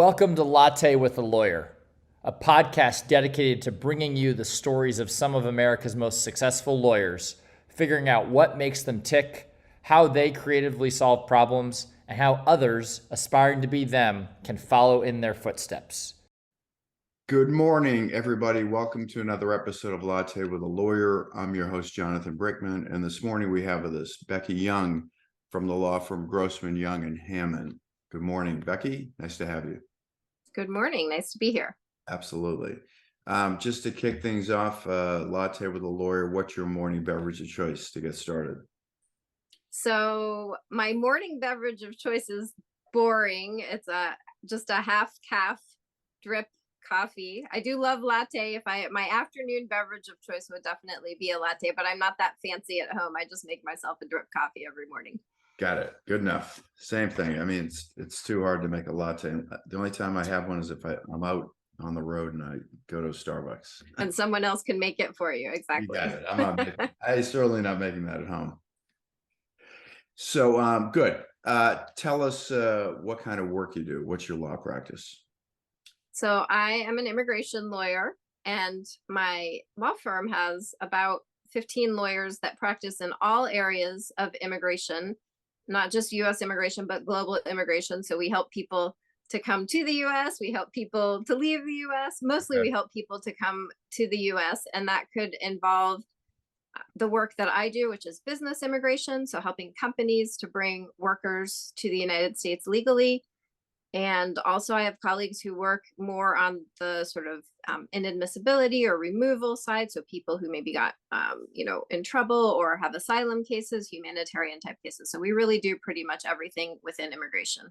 Welcome to Latte with a Lawyer, a podcast dedicated to bringing you the stories of some of America's most successful lawyers, figuring out what makes them tick, how they creatively solve problems, and how others aspiring to be them can follow in their footsteps. Good morning, everybody. Welcome to another episode of Latte with a Lawyer. I'm your host, Jonathan Brickman, and this morning we have with us Becki Young from the law firm Grossman, Young and Hammond. Good morning, Becki. Nice to have you. Good morning. Nice to be here. Absolutely. Just to kick things off, Latte with a Lawyer, what's your morning beverage of choice to get started? So my morning beverage of choice is boring. It's just a half calf drip coffee. I do love latte. My afternoon beverage of choice would definitely be a latte, but I'm not that fancy at home. I just make myself a drip coffee every morning. Got it. Good enough. Same thing. I mean, it's too hard to make a latte. The only time I have one is if I'm out on the road and I go to Starbucks. And someone else can make it for you. Exactly. You got it. I'm certainly not making that at home. So good. Tell us what kind of work you do. What's your law practice? So I am an immigration lawyer, and my law firm has about 15 lawyers that practice in all areas of immigration, not just U.S. immigration, but global immigration. So we help people to come to the U.S. We help people to leave the U.S. Mostly we help people to come to the U.S. And that could involve the work that I do, which is business immigration. So helping companies to bring workers to the United States legally. And also I have colleagues who work more on the sort of inadmissibility or removal side. So people who maybe got, in trouble or have asylum cases, humanitarian type cases. So we really do pretty much everything within immigration.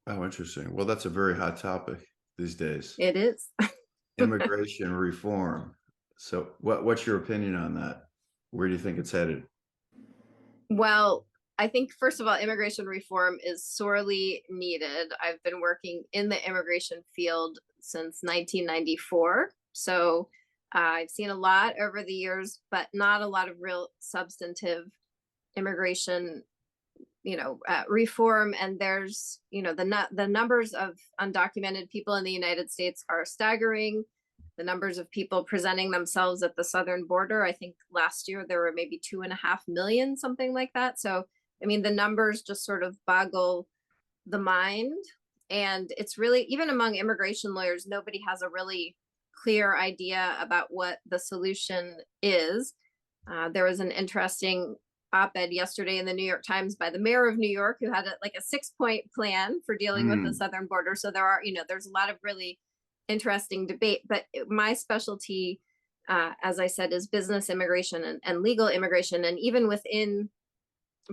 Oh, interesting. Well, that's a very hot topic these days. It is. Immigration reform. So what's your opinion on that? Where do you think it's headed? Well, I think, first of all, immigration reform is sorely needed. I've been working in the immigration field since 1994. So I've seen a lot over the years, but not a lot of real substantive immigration, reform. And there's, the numbers of undocumented people in the United States are staggering. The numbers of people presenting themselves at the southern border, I think last year there were maybe 2.5 million, something like that. So I mean, the numbers just sort of boggle the mind. And it's really, even among immigration lawyers, nobody has a really clear idea about what the solution is. There was an interesting op-ed yesterday in the New York Times by the mayor of New York, who had a 6-point plan for dealing with the southern border. So there's a lot of really interesting debate. But my specialty, as I said, is business immigration and legal immigration. And even within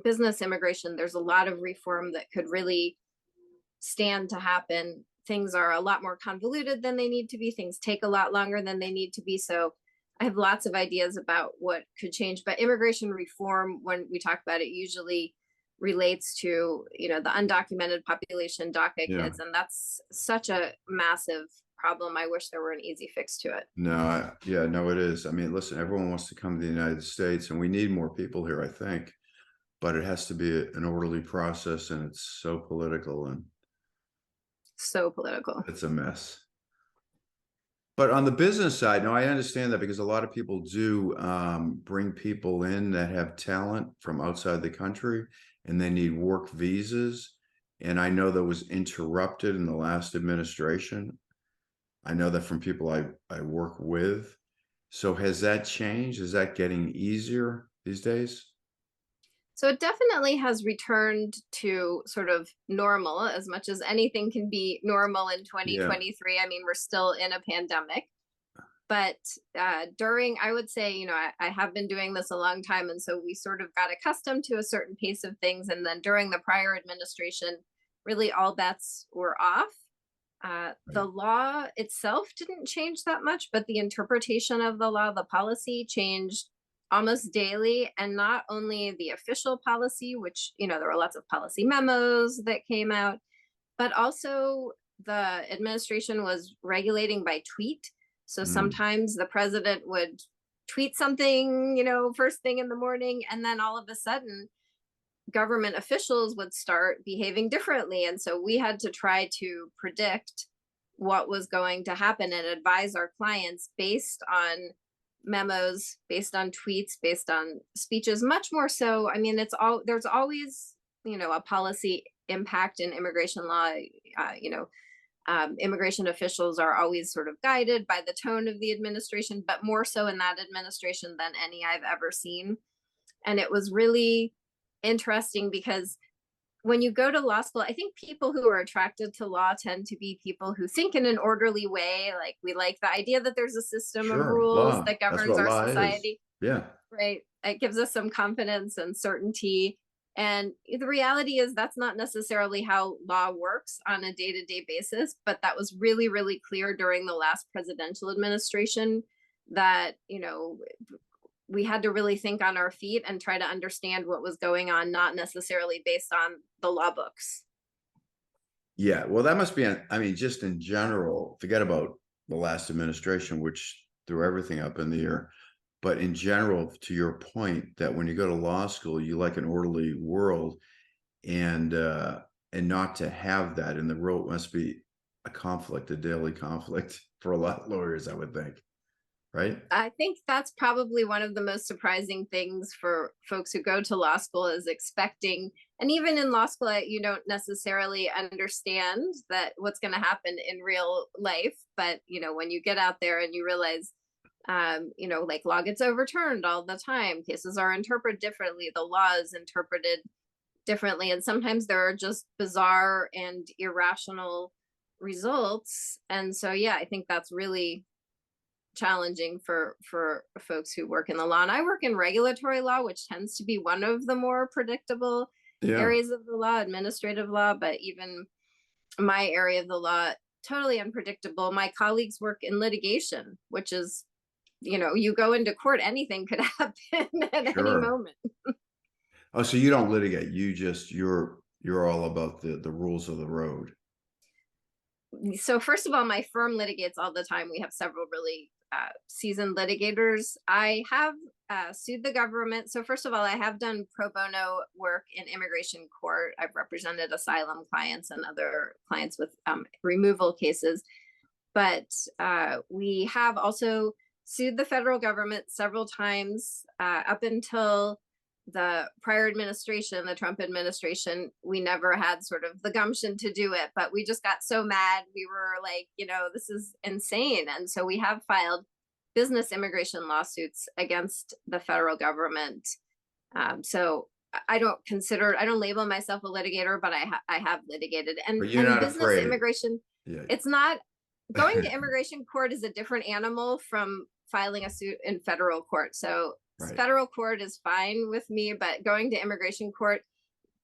business immigration, there's a lot of reform that could really stand to happen. Things are a lot more convoluted than they need to be. Things take a lot longer than they need to be. So I have lots of ideas about what could change, but immigration reform, when we talk about it, usually relates to, the undocumented population, DACA kids. And that's such a massive problem. I wish there were an easy fix to it. No, it is. I mean, listen, everyone wants to come to the United States and we need more people here, I think. But it has to be an orderly process, and it's so political and it's a mess. But on the business side, no, I understand that, because a lot of people do bring people in that have talent from outside the country and they need work visas. And I know that was interrupted in the last administration. I know that from people I work with. So has that changed? Is that getting easier these days? So it definitely has returned to sort of normal, as much as anything can be normal in 2023. I mean, we're still in a pandemic. But I would say, I have been doing this a long time. And so we sort of got accustomed to a certain pace of things. And then during the prior administration, really all bets were off. The law itself didn't change that much, but the interpretation of the law, the policy, changed almost daily. And not only the official policy, which, there were lots of policy memos that came out, but also the administration was regulating by tweet. So sometimes the president would tweet something, first thing in the morning, and then all of a sudden government officials would start behaving differently. And so we had to try to predict what was going to happen and advise our clients based on memos, based on tweets, based on speeches, much more so. I mean, there's always, a policy impact in immigration law. Immigration officials are always sort of guided by the tone of the administration, but more so in that administration than any I've ever seen. And it was really interesting because when you go to law school, I think people who are attracted to law tend to be people who think in an orderly way. Like, we like the idea that there's a system of Sure, rules law. that That's governs what our law is. society. Yeah. Right. It gives us some confidence and certainty. And the reality is that's not necessarily how law works on a day-to-day basis, but that was really, really clear during the last presidential administration that, we had to really think on our feet and try to understand what was going on, not necessarily based on the law books. Yeah, well, that must be, just in general, forget about the last administration, which threw everything up in the air. But in general, to your point, that when you go to law school, you like an orderly world, and not to have that in the world must be a daily conflict for a lot of lawyers, I would think. Right? I think that's probably one of the most surprising things for folks who go to law school, is expecting, and even in law school, you don't necessarily understand that what's going to happen in real life. But, when you get out there and you realize, like, law gets overturned all the time, cases are interpreted differently, the law is interpreted differently, and sometimes there are just bizarre and irrational results. And so, yeah, I think that's really challenging for folks who work in the law. And I work in regulatory law, which tends to be one of the more predictable areas of the law, administrative law. But even my area of the law, totally unpredictable. My colleagues work in litigation, which is, you go into court, anything could happen at any moment. Oh, so you don't litigate, you're all about the rules of the road. So first of all, my firm litigates all the time. We have several really seasoned litigators. I have sued the government. So first of all, I have done pro bono work in immigration court. I've represented asylum clients and other clients with removal cases. But we have also sued the federal government several times up until the prior administration, the Trump administration. We never had sort of the gumption to do it, but we just got so mad. We were like, this is insane. And so we have filed business immigration lawsuits against the federal government. So I don't label myself a litigator, but I have litigated. And business afraid. Immigration, it's not, going to immigration court is a different animal from filing a suit in federal court. So federal court is fine with me, but going to immigration court,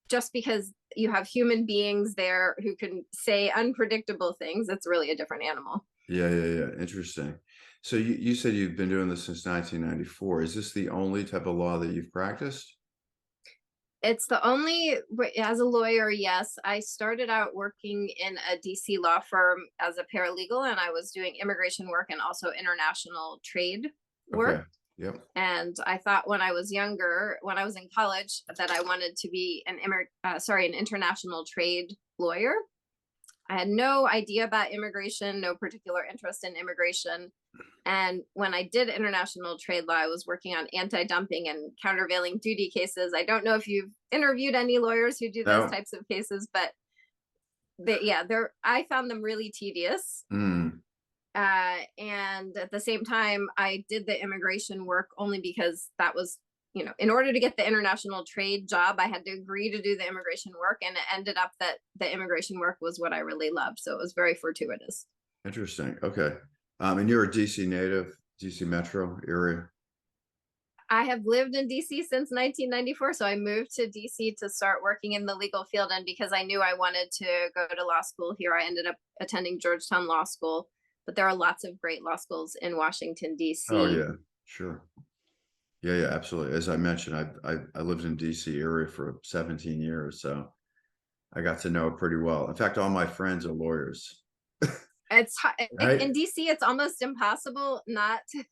just because you have human beings there who can say unpredictable things, it's really a different animal. Yeah. Interesting. So you said you've been doing this since 1994. Is this the only type of law that you've practiced? It's the only, as a lawyer, yes. I started out working in a DC law firm as a paralegal, and I was doing immigration work and also international trade work. Okay. Yep. And I thought when I was younger, when I was in college, that I wanted to be an international trade lawyer. I had no idea about immigration, no particular interest in immigration. And when I did international trade law, I was working on anti-dumping and countervailing duty cases. I don't know if you've interviewed any lawyers who do those types of cases, but I found them really tedious. And at the same time, I did the immigration work only because that was, in order to get the international trade job, I had to agree to do the immigration work. And it ended up that the immigration work was what I really loved. So it was very fortuitous. Interesting. Okay. And you're a DC native, DC metro area? I have lived in DC since 1994. So I moved to DC to start working in the legal field. And because I knew I wanted to go to law school here, I ended up attending Georgetown Law School. But there are lots of great law schools in Washington, DC. Oh, yeah, sure. Yeah, absolutely. As I mentioned, I lived in DC area for 17 years. So I got to know it pretty well. In fact, all my friends are lawyers. It's right? In DC, it's almost impossible not to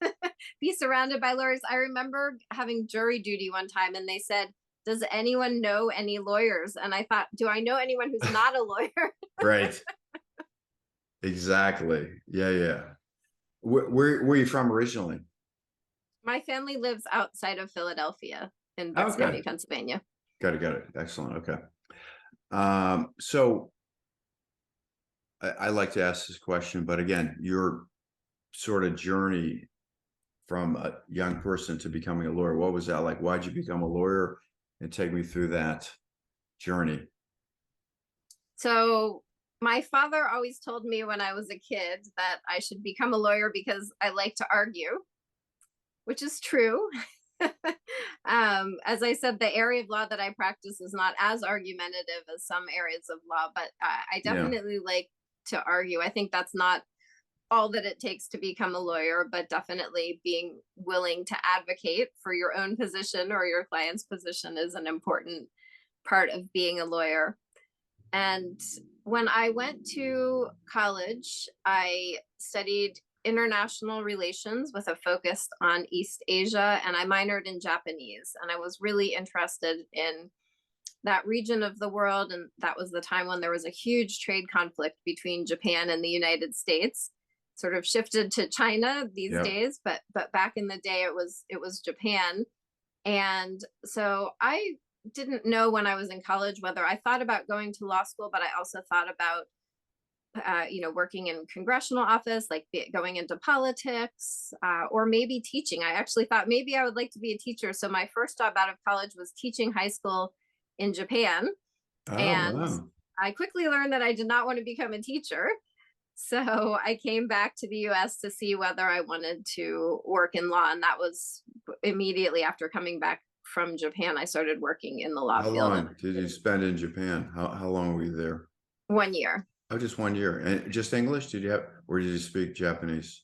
be surrounded by lawyers. I remember having jury duty one time and they said, does anyone know any lawyers? And I thought, do I know anyone who's not a lawyer? Right. Exactly. Yeah, yeah. Where are you from originally? My family lives outside of Philadelphia in Bucks Okay. County, Pennsylvania. Got it. Excellent. Okay. So I like to ask this question, but again, your sort of journey from a young person to becoming a lawyer, what was that like? Why'd you become a lawyer? And take me through that journey. So my father always told me when I was a kid that I should become a lawyer because I like to argue, which is true. As I said, the area of law that I practice is not as argumentative as some areas of law, but I Yeah. definitely like to argue. I think that's not all that it takes to become a lawyer, but definitely being willing to advocate for your own position or your client's position is an important part of being a lawyer. And when I went to college, I studied international relations with a focus on East Asia, and I minored in Japanese. And I was really interested in that region of the world. And that was the time when there was a huge trade conflict between Japan and the United States. Sort of shifted to China these Yeah. days, but back in the day it was Japan. And so I didn't know when I was in college whether I thought about going to law school, but I also thought about working in congressional office, like going into politics, or maybe teaching. I actually thought maybe I would like to be a teacher. So my first job out of college was teaching high school in Japan. Oh, And wow. I quickly learned that I did not want to become a teacher. So I came back to the US to see whether I wanted to work in law. And that was immediately after coming back from Japan. I started working in the law How field long did you spend in Japan? How long were you there? 1 year. Oh, just 1 year. And just English? Or did you speak Japanese?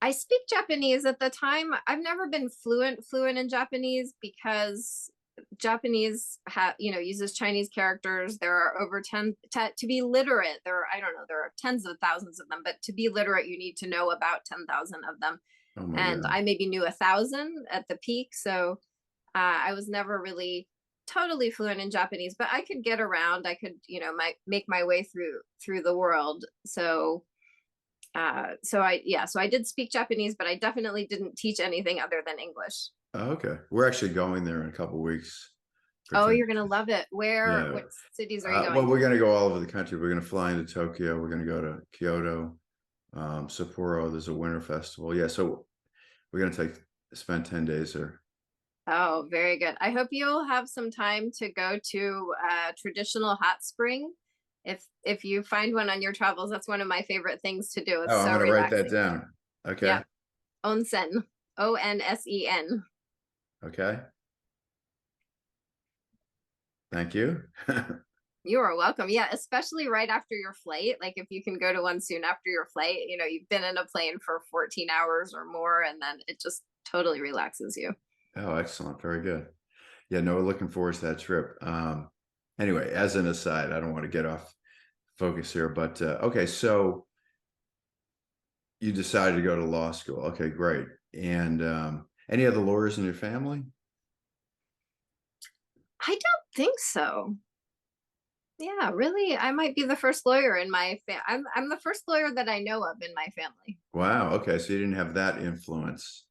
I speak Japanese at the time. I've never been fluent in Japanese because Japanese uses Chinese characters. There are over 10 to be literate. I don't know, there are tens of thousands of them, but to be literate, you need to know about 10,000 of them. Oh my And God. I maybe knew 1,000 at the peak. So I was never really totally fluent in Japanese, but I could get around. I could, make my way through the world. So I did speak Japanese, but I definitely didn't teach anything other than English. Oh, okay. We're actually going there in a couple of weeks. Oh, you're gonna love it. Yeah. What cities are you Well, going we're to? going to go all over the country. We're going to fly into Tokyo. We're going to go to Kyoto, Sapporo. There's a winter festival. Yeah. So we're going to spend 10 days there. Oh, very good. I hope you'll have some time to go to a traditional hot spring. If you find one on your travels, that's one of my favorite things to do. Oh, It's I'm so going to write that relaxing. down. Okay. Yeah. Onsen. Onsen. Okay. Thank you. You are welcome. Yeah, especially right after your flight. Like if you can go to one soon after your flight, you've been in a plane for 14 hours or more, and then it just totally relaxes you. Oh, excellent. Very good. Yeah, no, we're looking forward to that trip. Anyway, as an aside, I don't want to get off focus here, but okay, so you decided to go to law school. Okay, great. And any other lawyers in your family? I don't think so. Yeah, really, I might be the first lawyer in my I'm the first lawyer that I know of in my family. Wow. Okay, so you didn't have that influence.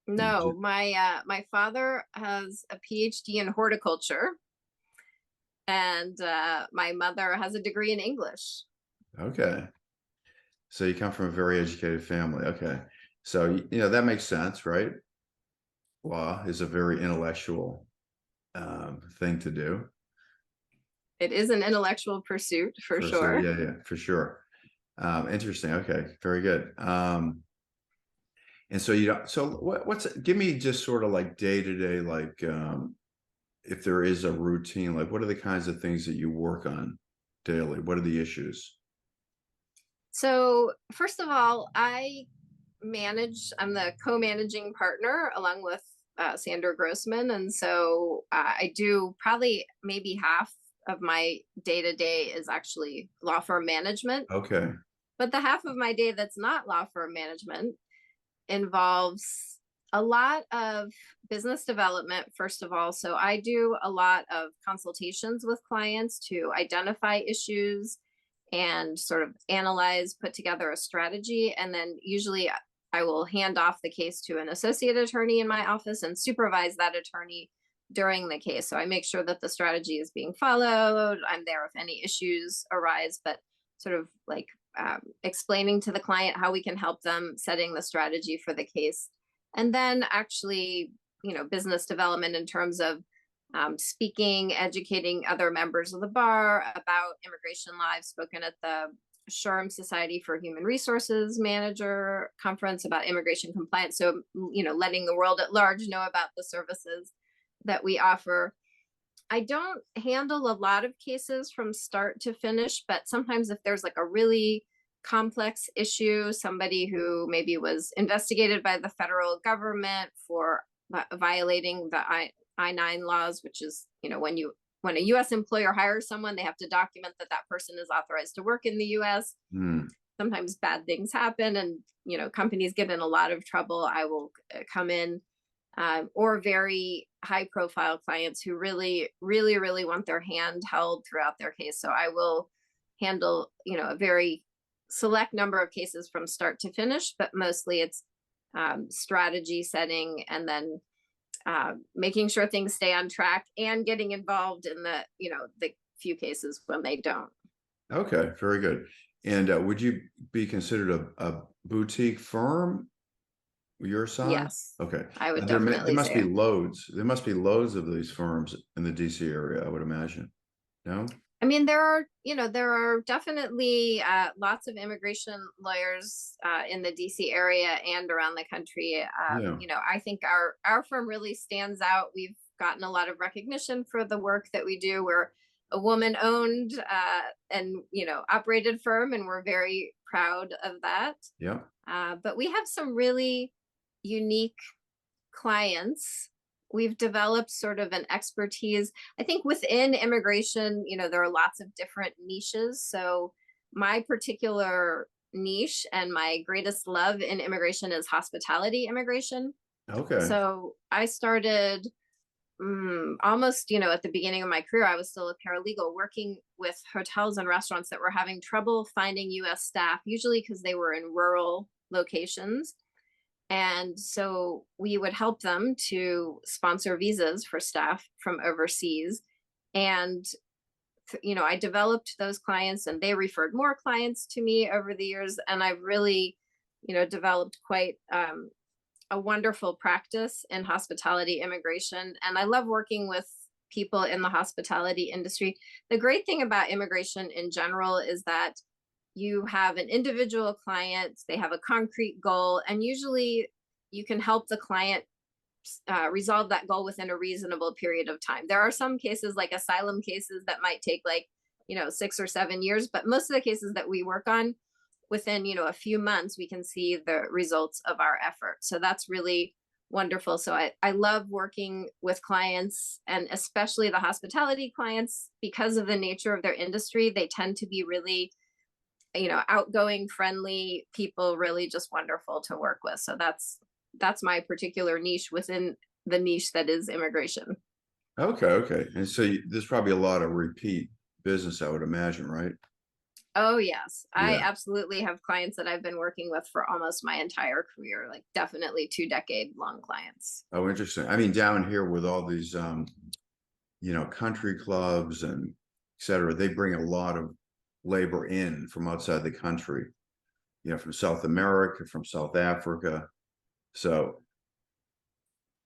You No, just, my father has a PhD in horticulture, and my mother has a degree in English. okay. So you come from a very educated family. Okay. So that makes sense, right? Law is a very intellectual thing to do. It is an intellectual pursuit for So sure. yeah, for sure. Interesting. Okay, very good. And so so give me just sort of like day to day, like if there is a routine, like what are the kinds of things that you work on daily? What are the issues? So, first of all, I'm the co-managing partner along with Sandra Grossman. And so I do probably maybe half of my day to day is actually law firm management. Okay. But the half of my day that's not law firm management involves a lot of business development, first of all. So I do a lot of consultations with clients to identify issues and sort of analyze, put together a strategy. And then usually I will hand off the case to an associate attorney in my office and supervise that attorney during the case. So I make sure that the strategy is being followed. I'm there if any issues arise, but sort of like explaining to the client how we can help them, setting the strategy for the case. And then actually, business development in terms of speaking, educating other members of the bar about immigration law. I've spoken at the Society for Human Resources Manager conference about immigration compliance. So, letting the world at large know about the services that we offer. I don't handle a lot of cases from start to finish, but sometimes if there's like a really complex issue, somebody who maybe was investigated by the federal government for violating the I-9 laws, which is, when a U.S. employer hires someone, they have to document that that person is authorized to work in the U.S. Sometimes bad things happen and, companies get in a lot of trouble. I will come in, or very high profile clients who really, really, really want their hand held throughout their case. So I will handle, a very select number of cases from start to finish, but mostly it's strategy setting and then making sure things stay on track and getting involved in the few cases when they don't. Okay, very good. And would you be considered a boutique firm your size? Yes. Okay. I would there definitely must say. be loads. There must be loads of these firms in the DC area, I would imagine. No? I mean, there are definitely lots of immigration lawyers in the DC area and around the country. Yeah. I think our firm really stands out. We've gotten a lot of recognition for the work that we do. We're a woman-owned and operated firm, and we're very proud of that. Yeah. But we have some really unique clients. We've developed sort of an expertise. I think within immigration, there are lots of different niches. So my particular niche and my greatest love in immigration is hospitality immigration. Okay. So I started almost, at the beginning of my career, I was still a paralegal working with hotels and restaurants that were having trouble finding US staff, usually because they were in rural locations. And so we would help them to sponsor visas for staff from overseas. And, I developed those clients and they referred more clients to me over the years. And I've really, developed quite a wonderful practice in hospitality immigration. And I love working with people in the hospitality industry. The great thing about immigration in general is that you have an individual client, they have a concrete goal, and usually you can help the client resolve that goal within a reasonable period of time. There are some cases like asylum cases that might take 6 or 7 years, but most of the cases that we work on within, a few months, we can see the results of our effort. So that's really wonderful. So I love working with clients, and especially the hospitality clients, because of the nature of their industry. They tend to be really outgoing, friendly people, really just wonderful to work with. So that's my particular niche within the niche that is immigration. Okay. And so there's probably a lot of repeat business, I would imagine, right? Oh, yes. I Yeah. absolutely have clients that I've been working with for almost my entire career, like definitely 2-decade-long clients. Oh, interesting. I mean, down here with all these, country clubs and et cetera, they bring a lot of labor in from outside the country, from South America, from South Africa. So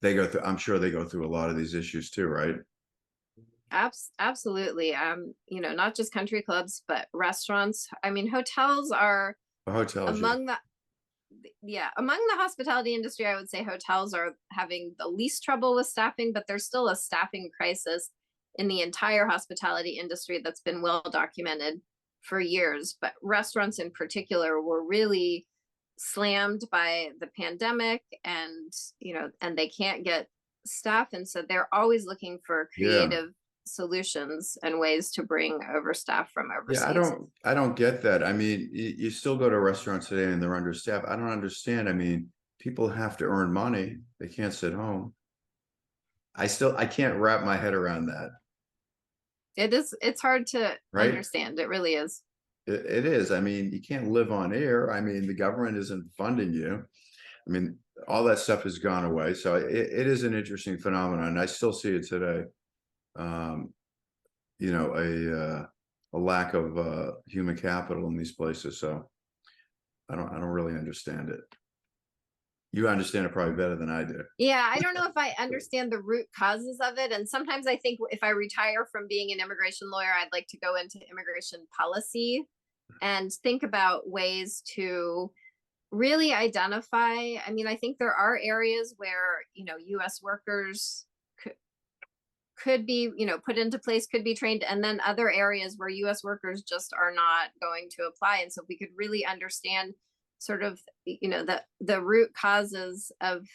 I'm sure they go through a lot of these issues too, right? Absolutely. Not just country clubs, but restaurants. I mean, hotels are Hotels, among the hospitality industry. I would say hotels are having the least trouble with staffing, but there's still a staffing crisis in the entire hospitality industry that's been well documented for years. But restaurants in particular were really slammed by the pandemic, and they can't get staff, and so they're always looking for creative solutions and ways to bring over staff from overseas. Yeah, I don't get that. I mean, you still go to restaurants today and they're understaffed. I don't understand. I mean, people have to earn money. They can't sit home. I can't wrap my head around that. It's hard to Right? understand. It really is. It is. I mean, you can't live on air. I mean, the government isn't funding you. I mean, all that stuff has gone away. So it is an interesting phenomenon. And I still see it today. Um, you know, a lack of human capital in these places. So I don't really understand it. You understand it probably better than I do. Yeah, I don't know if I understand the root causes of it. And sometimes I think if I retire from being an immigration lawyer, I'd like to go into immigration policy and think about ways to really identify. I mean, I think there are areas where, US workers could be, put into place, could be trained, and then other areas where US workers just are not going to apply. And so if we could really understand sort of, the root causes of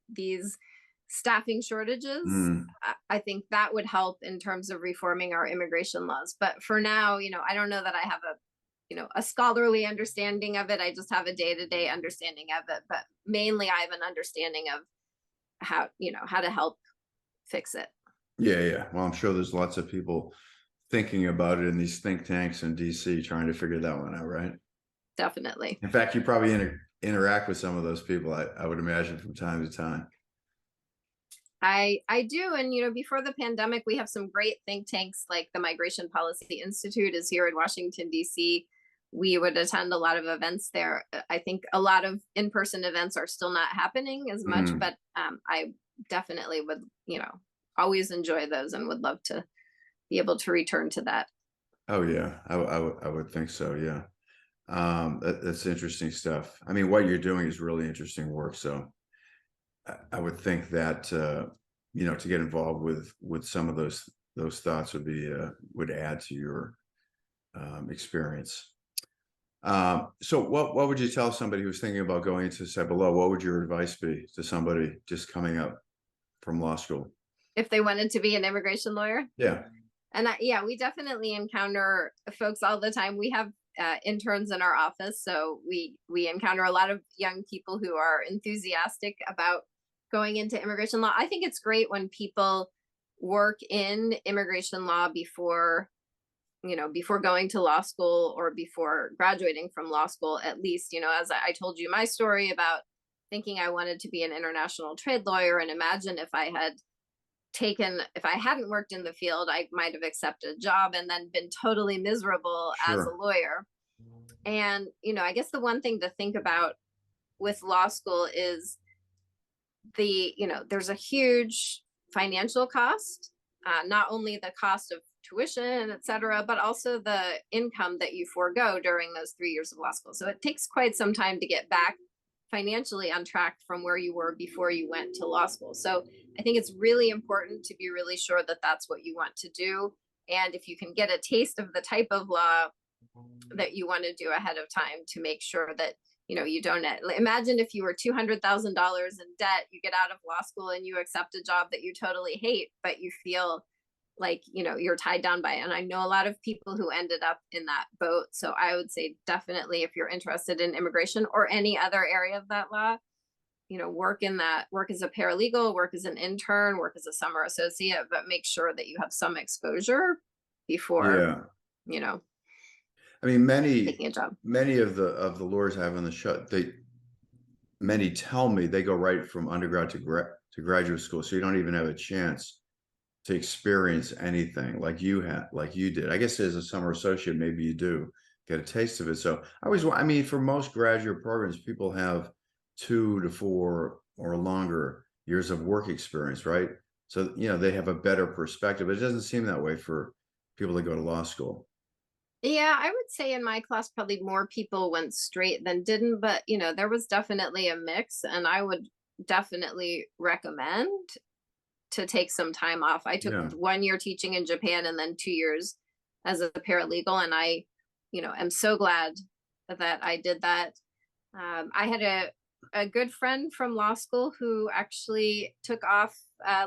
these staffing shortages, Mm. I think that would help in terms of reforming our immigration laws. But for now, I don't know that I have a scholarly understanding of it. I just have a day-to-day understanding of it. But mainly I have an understanding of how to help fix it. Yeah. Well, I'm sure there's lots of people thinking about it in these think tanks in DC trying to figure that one out, right? Definitely. In fact, you probably interact with some of those people, I would imagine, from time to time. I do. And, before the pandemic, we have some great think tanks, like the Migration Policy Institute is here in Washington, D.C. We would attend a lot of events there. I think a lot of in-person events are still not happening as much, but I definitely would, always enjoy those and would love to be able to return to that. Oh yeah, I would think so. Yeah. That's interesting stuff. I mean, what you're doing is really interesting work. So I would think that, to get involved with some of those thoughts would add to your experience. So what would you tell somebody who's thinking about going into this type of law? What would your advice be to somebody just coming up from law school? If they wanted to be an immigration lawyer? Yeah. And we definitely encounter folks all the time. We have interns in our office, so we encounter a lot of young people who are enthusiastic about going into immigration law. I think it's great when people work in immigration law before going to law school or before graduating from law school. At least, as I told you my story about thinking I wanted to be an international trade lawyer, and imagine if I hadn't worked in the field, I might have accepted a job and then been totally miserable as a lawyer. And, I guess the one thing to think about with law school is there's a huge financial cost, not only the cost of tuition, et cetera, but also the income that you forego during those 3 years of law school. So it takes quite some time to get back financially on track from where you were before you went to law school. So I think it's really important to be really sure that that's what you want to do. And if you can get a taste of the type of law that you want to do ahead of time, to make sure that, you don't imagine if you were $200,000 in debt, you get out of law school and you accept a job that you totally hate, but you feel like, you're tied down by it. And I know a lot of people who ended up in that boat. So I would say definitely, if you're interested in immigration or any other area of that law, work as a paralegal, work as an intern, work as a summer associate, but make sure that you have some exposure before, I mean, taking a job. many of the lawyers I have on the show, many tell me they go right from undergrad to graduate school, so you don't even have a chance to experience anything like you did. I guess as a summer associate, maybe you do get a taste of it. So I mean, for most graduate programs, people have 2 to 4 or longer years of work experience, right? So, they have a better perspective. It doesn't seem that way for people that go to law school. Yeah, I would say in my class, probably more people went straight than didn't, but there was definitely a mix, and I would definitely recommend to take some time off. I took 1 year teaching in Japan and then 2 years as a paralegal. And I, am so glad that I did that. I had a good friend from law school who actually took off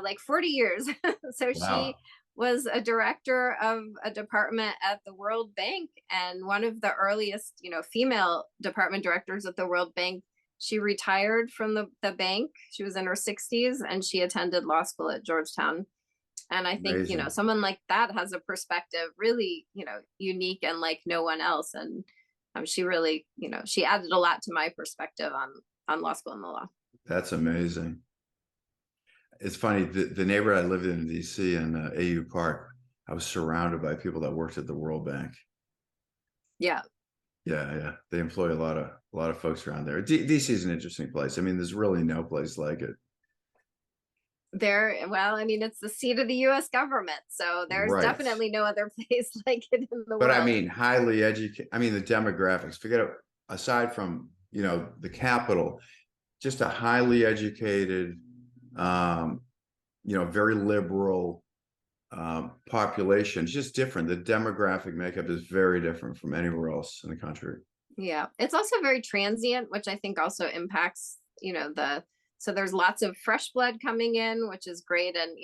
like 40 years. So she was a director of a department at the World Bank, and one of the earliest, female department directors at the World Bank. She retired from the bank. She was in her 60s and she attended law school at Georgetown. And I think, Amazing. someone like that has a perspective really, unique and like no one else. And she really, she added a lot to my perspective on law school and the law. That's amazing. It's funny, the neighborhood I lived in DC in AU Park, I was surrounded by people that worked at the World Bank. Yeah. Yeah. They employ a lot of folks around there. DC is an interesting place. I mean, there's really no place like it. Well, I mean, it's the seat of the US government. So there's Right. definitely no other place like it in the But world. I mean, highly educated. I mean, the demographics, aside from, the capital, just a highly educated, very liberal population. It's just different. The demographic makeup is very different from anywhere else in the country. Yeah. It's also very transient, which I think also impacts, so there's lots of fresh blood coming in, which is great. And,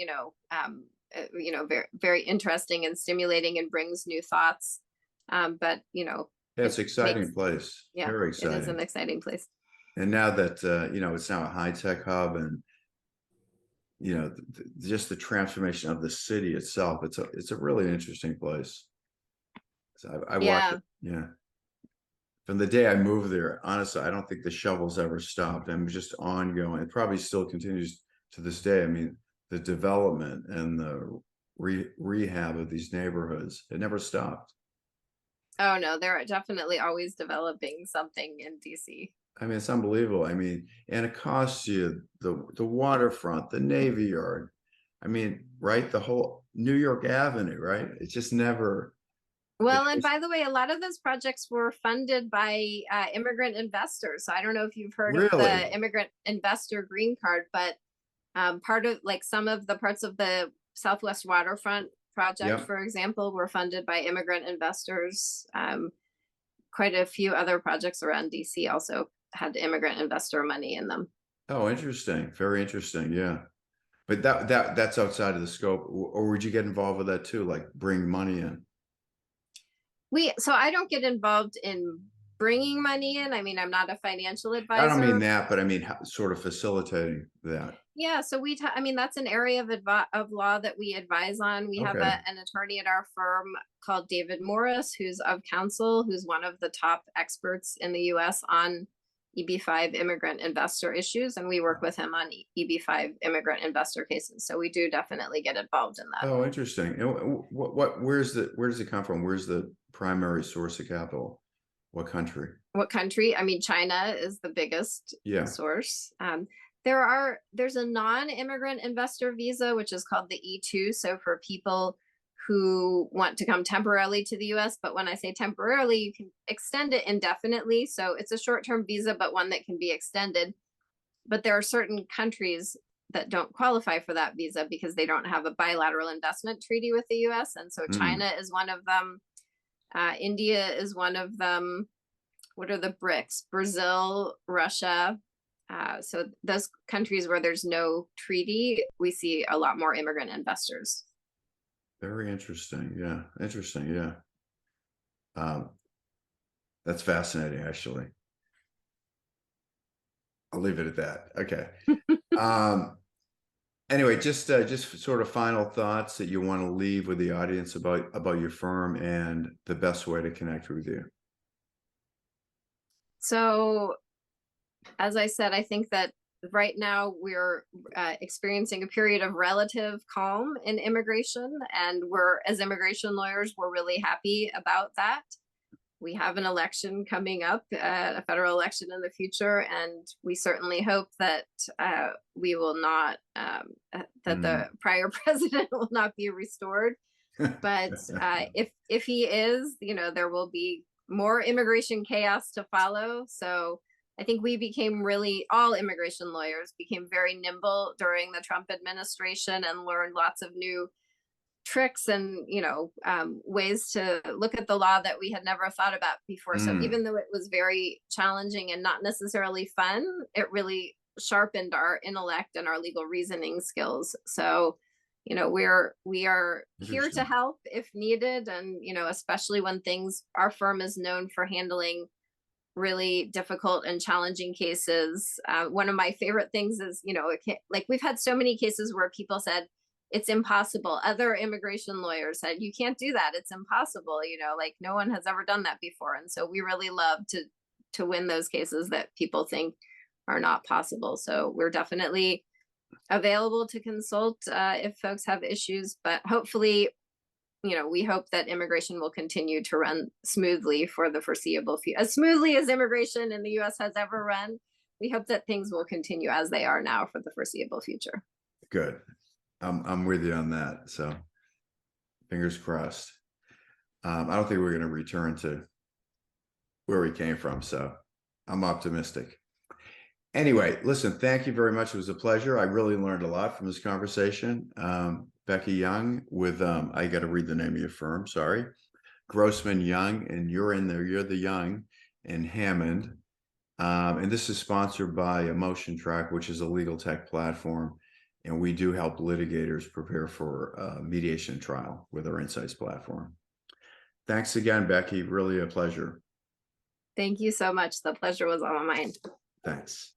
very, very interesting and stimulating and brings new thoughts. But, Yeah, it's an exciting place. Yeah, Very exciting. it is an exciting place. And now that, it's now a high-tech hub and, just the transformation of the city itself, it's a really interesting place. So I watched it. Yeah. From the day I moved there, honestly, I don't think the shovels ever stopped. I'm just ongoing. It probably still continues to this day. I mean, the development and the rehab of these neighborhoods, it never stopped. Oh no, they're definitely always developing something in DC. I mean, it's unbelievable. I mean, and it costs you the waterfront, the Navy Yard. I mean, right? The whole New York Avenue, right? It's just never. Well, and by the way, a lot of those projects were funded by immigrant investors. So I don't know if you've heard of the immigrant investor green card, but part of like some of the parts of the Southwest Waterfront project, for example, were funded by immigrant investors. Quite a few other projects around DC also had immigrant investor money in them. Oh, interesting. Very interesting. Yeah. But that's outside of the scope, or would you get involved with that too? Like bring money in? So I don't get involved in bringing money in. I mean, I'm not a financial advisor. I don't mean that, but I mean sort of facilitating that. Yeah, so I mean, that's an area of law that we advise on. We have an attorney at our firm called David Morris, who's of counsel, who's one of the top experts in the US on EB-5 immigrant investor issues. And we work with him on EB-5 immigrant investor cases. So we do definitely get involved in that. Oh, interesting. Where does it come from? Where's the primary source of capital? What country? I mean, China is the biggest source. There's a non-immigrant investor visa, which is called the E2. So for people who want to come temporarily to the US, but when I say temporarily, you can extend it indefinitely. So it's a short-term visa, but one that can be extended. But there are certain countries that don't qualify for that visa because they don't have a bilateral investment treaty with the US. And so China is one of them. India is one of them. What are the BRICS? Brazil, Russia. So those countries where there's no treaty, we see a lot more immigrant investors. Very interesting. Yeah. Interesting. Yeah. That's fascinating, actually. I'll leave it at that. Okay. Anyway, just sort of final thoughts that you want to leave with the audience about your firm and the best way to connect with you. So, as I said, I think that right now we're experiencing a period of relative calm in immigration, and as immigration lawyers, we're really happy about that. We have an election coming up, a federal election in the future, and we certainly hope that we will not, that the prior president will not be restored. But if he is, there will be more immigration chaos to follow. So I think all immigration lawyers became very nimble during the Trump administration and learned lots of new tricks and ways to look at the law that we had never thought about before. So even though it was very challenging and not necessarily fun, it really sharpened our intellect and our legal reasoning skills. So we are here to help if needed, and especially when our firm is known for handling really difficult and challenging cases. One of my favorite things is like we've had so many cases where people said, it's impossible. Other immigration lawyers said, you can't do that. It's impossible. You know, like no one has ever done that before. And so we really love to win those cases that people think are not possible. So we're definitely available to consult if folks have issues, but hopefully, you know, we hope that immigration will continue to run smoothly for the foreseeable future, as smoothly as immigration in the US has ever run. We hope that things will continue as they are now for the foreseeable future. Good. I'm with you on that. So fingers crossed. I don't think we're going to return to where we came from. So I'm optimistic. Anyway, listen, thank you very much. It was a pleasure. I really learned a lot from this conversation. Becki Young with, I got to read the name of your firm. Sorry. Grossman Young, and you're in there. You're the Young and Hammond. And this is sponsored by EmotionTrac, which is a legal tech platform. And we do help litigators prepare for mediation trial with our Insights platform. Thanks again, Becki. Really a pleasure. Thank you so much. The pleasure was all mine. Thanks.